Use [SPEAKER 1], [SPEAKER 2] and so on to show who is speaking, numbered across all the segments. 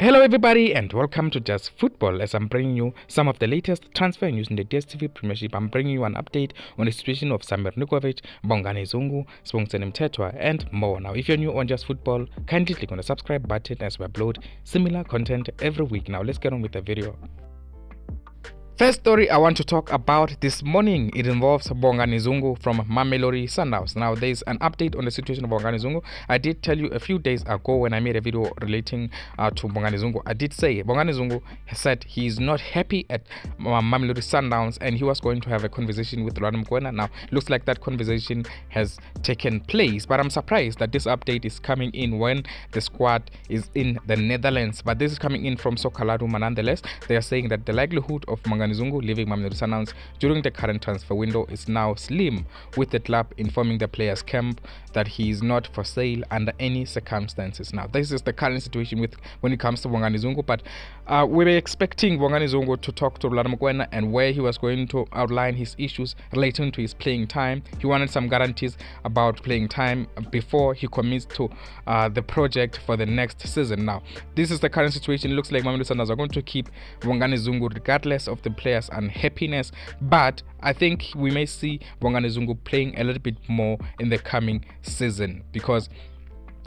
[SPEAKER 1] Hello everybody and welcome to Just Football as I'm bringing you some of the latest transfer news in the DStv Premiership. I'm bringing you an update on the situation of Samir, Nurkovic, Bongani Zungu, Mthethwa and more. Now if you're new on Just Football, kindly click on the subscribe button as we upload similar content every week. Now let's get on with the video. First story I want to talk about this morning, it involves Bongani Zungu from Mamelodi Sundowns. Now there's an update on the situation of Bongani Zungu. I did tell you a few days ago when I made a video relating to Bongani Zungu. I did say Bongani Zungu said he's not happy at Mamelodi Sundowns and he was going to have a conversation with Quota. Now looks like that conversation has taken place, but I'm surprised that this update is coming in when the squad is in the Netherlands. But this is coming in from Sokaladu. Nonetheless, they are saying that the likelihood of Bongani Zungu leaving Mamelodi Sundowns during the current transfer window is now slim, with the club informing the players' camp that he is not for sale under any circumstances. Now this is the current situation when it comes to Bongani Zungu, but we were expecting Bongani Zungu to talk to Quota and where he was going to outline his issues relating to his playing time. He wanted some guarantees about playing time before he commits to the project for the next season. Now this is the current situation. It looks like Mamelodi Sundowns are going to keep Bongani Zungu regardless of the players' unhappiness, but I think we may see Bongani Zungu playing a little bit more in the coming season, because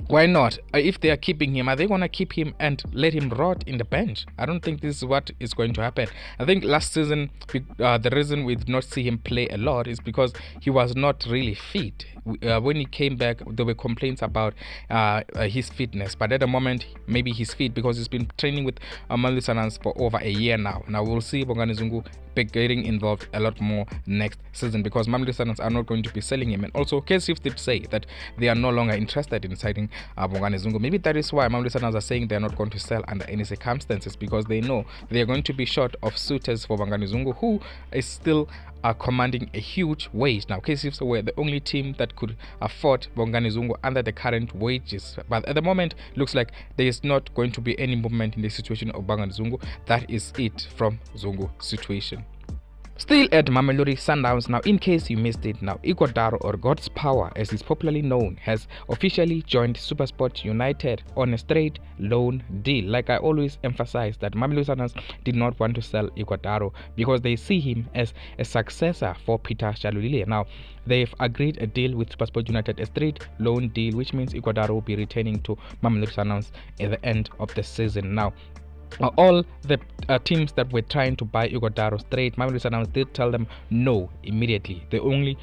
[SPEAKER 1] why not? If they are keeping him, are they going to keep him and let him rot in the bench? I don't think this is what is going to happen. I think last season, the reason we did not see him play a lot is because he was not really fit. When he came back, there were complaints about his fitness. But at the moment, maybe he's fit because he's been training with Mamelodi Sundowns for over a year now. Now we'll see Bongani Zungu getting involved a lot more next season, because Mamelodi Sundowns are not going to be selling him. And also, KaizerChiefs did say that they are no longer interested in signing Bongani Zungu. Maybe that is why Mamelodi Sundowns are saying they are not going to sell under any circumstances, because they know they are going to be short of suitors for Bongani Zungu, who is still commanding a huge wage. Now KaizerChiefs were the only team that could afford Bongani Zungu under the current wages, but at the moment looks like there is not going to be any movement in the situation of Bongani Zungu. That is it from Zungu situation. Still at Mamelodi Sundowns, now in case you missed it, now Ighodaro, or God's Power as is popularly known, has officially joined Supersport United on a straight loan deal. Like I always emphasize that Mamelodi Sundowns did not want to sell Ighodaro because they see him as a successor for Peter Shalulile. Now they've agreed a deal with Supersport United, a straight loan deal, which means Ighodaro will be returning to Mamelodi Sundowns at the end of the season. Now all the teams that were trying to buy Ighodaro straight, Mamelodi Sundowns did tell them no immediately. The only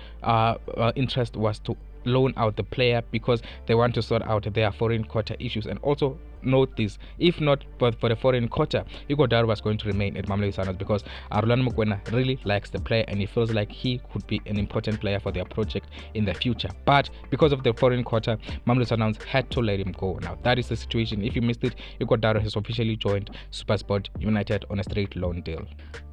[SPEAKER 1] interest was to loan out the player because they want to sort out their foreign quota issues. And also note this, if not but for the foreign quota, Ighodaro was going to remain at Mamelodi Sundowns because Mthethwa really likes the player and he feels like he could be an important player for their project in the future. But because of the foreign quota, Mamelodi Sundowns had to let him go. Now that is the situation. If you missed it, Ighodaro has officially joined Supersport United on a straight loan deal.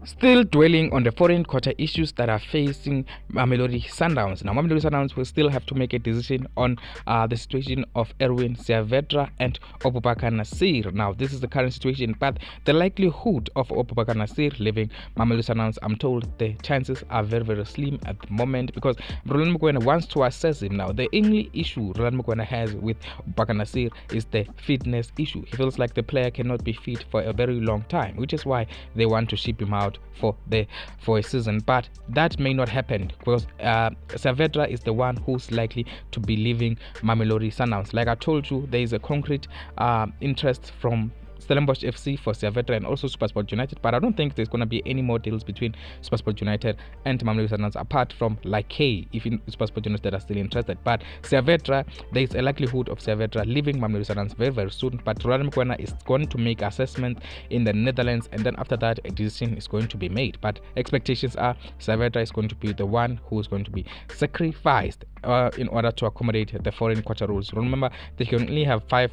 [SPEAKER 1] Still dwelling on the foreign quota issues that are facing Mamelodi Sundowns. Now Mamelodi Sundowns will still have to make a decision on the situation of Erwin Saavedra and Abubeker Nassir. Now this is the current situation, but the likelihood of Abubeker Nassir leaving Mamelodi Sundowns, I'm told the chances are very, very slim at the moment, because Mthethwa wants to assess him. Now the only issue Mthethwa has with Abubeker Nassir is the fitness issue. He feels like the player cannot be fit for a very long time, which is why they want to ship him out for a season. But that may not happen because Saavedra is the one who's likely to be leaving Mamelodi Sundowns. Like I told you, there is a concrete interest from Stellenbosch FC for Saavedra and also Supersport United, but I don't think there's going to be any more deals between Supersport United and Mamelodi Sundowns apart from Lakay, if Supersport United are still interested. But Saavedra, there is a likelihood of Saavedra leaving Mamelodi Sundowns very, very soon, but Mthethwa is going to make assessment in the Netherlands, and then after that a decision is going to be made. But expectations are Saavedra is going to be the one who is going to be sacrificed in order to accommodate the foreign quota rules. Remember, they can only have 5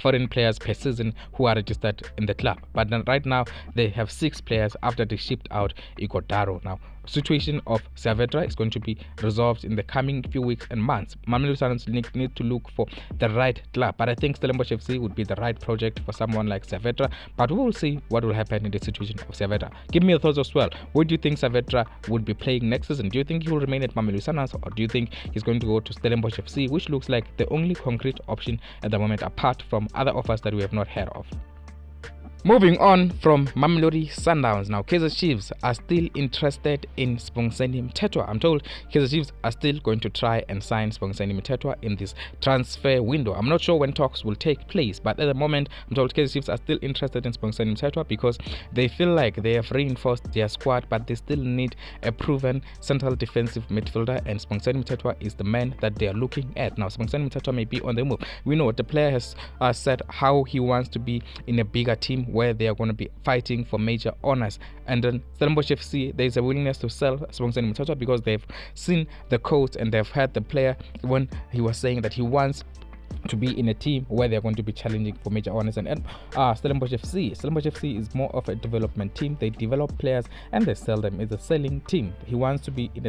[SPEAKER 1] foreign players per season who are registered in the club, but then right now they have 6 players after they shipped out Ighodaro. Now situation of Saavedra is going to be resolved in the coming few weeks and months, Mamelodi Sundowns need to look for the right club. But I think Stellenbosch FC would be the right project for someone like Saavedra. But we will see what will happen in the situation of Saavedra. Give me your thoughts as well. Where do you think Saavedra would be playing next season? Do you think he will remain at Mamelodi Sundowns, or do you think he's going to go to Stellenbosch FC, which looks like the only concrete option at the moment, apart from other offers that we have not heard of? Moving on from Mamelodi Sundowns, now Kaizer Chiefs are still interested in Mthethwa. I'm told Kaizer Chiefs are still going to try and sign Mthethwa in this transfer window. I'm not sure when talks will take place, but at the moment I'm told Kaizer Chiefs are still interested in Mthethwa because they feel like they have reinforced their squad, but they still need a proven central defensive midfielder, and Mthethwa is the man that they are looking at. Now Mthethwa may be on the move. We know the player has said how he wants to be in a bigger team where they are going to be fighting for major honors, and then Stellenbosch FC, there is a willingness to sell Mthethwa because they've seen the coach and they've heard the player when he was saying that he wants to be in a team where they're going to be challenging for major honors. And Stellenbosch FC is more of a development team. They develop players and they sell them. It's a selling team. He wants to be in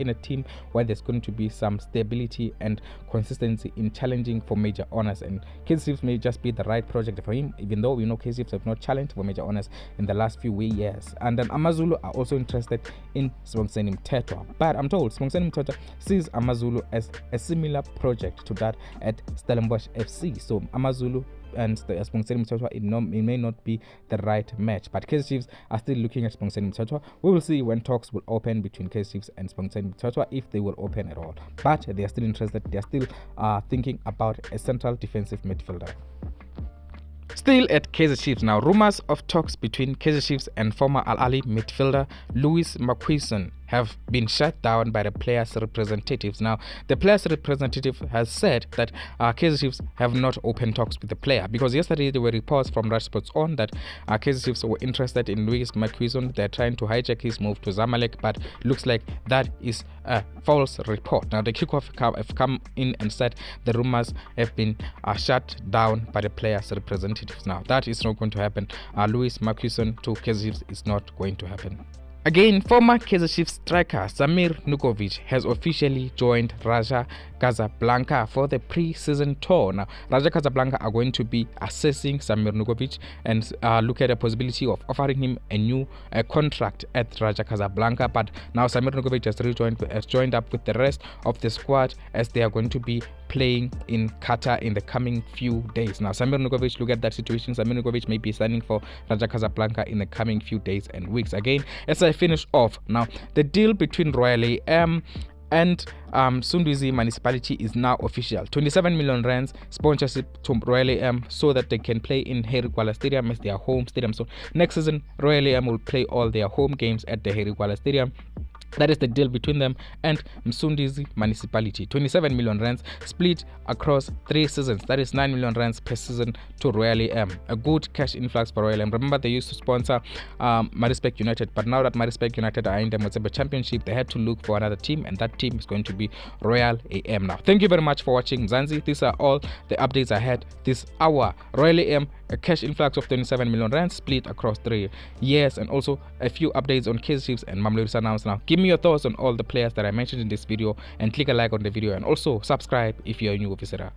[SPEAKER 1] a team where there's going to be some stability and consistency in challenging for major honors, and Kaizer Chiefs may just be the right project for him, even though we know Kaizer Chiefs have not challenged for major honors in the last few years. And then Amazulu are also interested in Mthethwa, but I'm told Mthethwa sees Amazulu as a similar project to that at Stellenbosch FC. So Amazulu and Mthethwa, it may not be the right match, but Kaizer Chiefs are still looking at Mthethwa. We will see when talks will open between Kaizer Chiefs and Mthethwa, if they will open at all. But they are still interested. They are still thinking about a central defensive midfielder. Still at Kaizer Chiefs now, rumors of talks between Kaizer Chiefs and former Al Ahly midfielder Louis Makwison have been shut down by the players' representatives. Now, the players' representative has said that Kaizer Chiefs have not opened talks with the player, because yesterday there were reports from Rashsports on that Kaizer Chiefs were interested in Louis Makwison. They're trying to hijack his move to Zamalek, but looks like that is a false report. Now, the kickoff have come in and said the rumors have been shut down by the players' representatives. Now, that is not going to happen. Louis Makwison to Kaizer Chiefs is not going to happen. Again, former Kaizer Chiefs striker Samir Nurkovic has officially joined Raja Casablanca for the pre-season tour. Now, Raja Casablanca are going to be assessing Samir Nurkovic and look at the possibility of offering him a new contract at Raja Casablanca. But now Samir Nurkovic has joined up with the rest of the squad as they are going to be playing in Qatar in the coming few days. Now, Samir Nurkovic, look at that situation. Samir Nurkovic may be signing for Raja Casablanca in the coming few days and weeks. Again, as I finish off now, the deal between Royal AM and Sunduzi municipality is now official. 27 million rands sponsorship to Royal AM so that they can play in Harry Gwala Stadium as their home stadium. So next season, Royal AM will play all their home games at the Harry Gwala Stadium. That is the deal between them and Msundizi municipality. 27 million rands split across 3 seasons. That is 9 million rands per season to Royal AM. A good cash influx for Royal AM. Remember, they used to sponsor Marispec United, but now that Marispec United are in the Mozambique Championship, they had to look for another team, and that team is going to be Royal AM. Now, thank you very much for watching Mzansi. These are all the updates I had this hour. Royal AM, a cash influx of 27 million rands split across 3 years, and also a few updates on Kaizer Chiefs and Mamelodi Sundowns. Now, give me your thoughts on all the players that I mentioned in this video, and click a like on the video, and also subscribe if you're a new visitor.